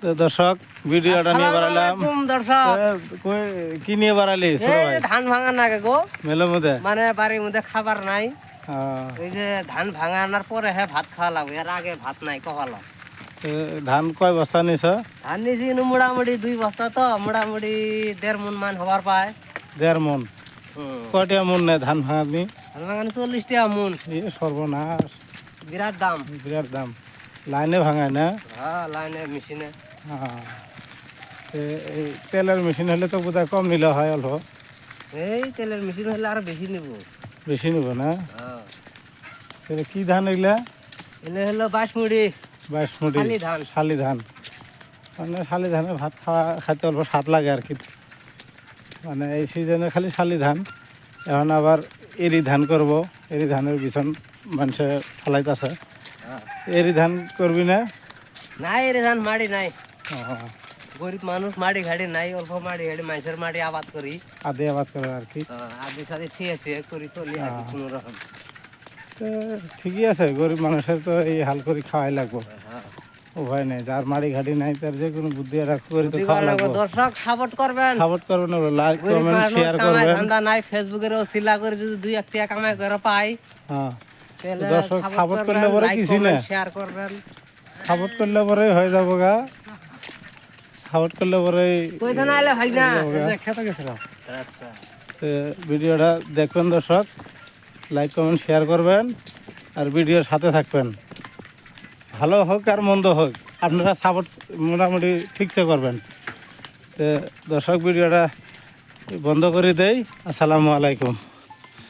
তো দর্শক ভিডিওটা নিয়ে বাড়ালাম। দর্শক কি নিয়ে বাড়ালি ধান ভাঙা না গো মেলোর মধ্যে? মানে বাড়ির মধ্যে খাবার নাই, ওই যে ধান ভাঙা আনার পরে ভাত খাওয়া লাগবে, এর আগে ভাত নাই কপালো। ধান কয় বস্তা নিছ? ধান নিয়েছি মোটামুটি 2 বস্তা, তো মোটামুটি 1.5 মন মান হবার পায়। 1.5 মন? কয়টা মন নেয় ধান ভাঙানি? ধান ভাঙানি 40 টাকা মন। সর্বনাশ, বিরাট দাম। বিরাট দাম। লাইনে ভাঙায় না? হ্যাঁ, লাইনে মেশিনে। এই তেলের মেশিন হলে তো বোধহয় কম নিলে হয় অল্প। এই তেলের মেশিন হলে আরো বেশি নিব। বেশি নিব না? কি ধান এগুলা? এলে হলো বাসমুড়ি। বাসমুড়ি, শালি ধান। শালি ধান মানে শালি ধানে ভাত খাইতে অল্প স্বাদ লাগে আর কি। মানে এই সিজনে খালি শালি ধান। এখন আবার এরি ধান করব, এরি ধানের বিছন মানুষে ফলাইতেছে। এরি ধান করবি না? নাই এরি ধান মাড়ি নাই, গরিব মানুষ, মাড়ি ঘাড়ি নাই, অল্প মাড়ি ঘাড়ি মানুষের মাড়ি আবাদ করি, আদে আবাদ করে আর কি। আদি সাদি ঠিক করি চলি আর কি কোনো রকম। ঠিকই আছে, গরিব মানুষের তো এই হাল করে খাওয়াই লাগবো, উপায় নেই। যার মাড়ি ঘাটি নাই তার যে কোনো বুদ্ধি করে তো খাওয়া লাগবে। দর্শক সাপোর্ট করবেন, সাপোর্ট করবেন, লাইক কমেন্ট শেয়ার করবেন। ধান্দা নাই, ফেসবুকেরও সিলা করে যদি 2-1 টাকা কামাই করে পাই, দর্শক সাপোর্ট করলে পরে কিছু না, শেয়ার করবেন। সাপোর্ট করলে পরে হয়ে যাবো গা, সাপোর্ট করলে পরে কইতে না আইলে ভাই না খেতে গেছিলাম। ভিডিওটা দেখবেন দর্শক, লাইক কমেন্ট শেয়ার করবেন আর ভিডিওর সাথে থাকবেন। ভালো হোক আর মন্দ হোক আপনারা সাপোর্ট মোটামুটি ঠিকসে করবেন। তো দর্শক ভিডিওটা বন্ধ করে দেই। আসসালামু আলাইকুম।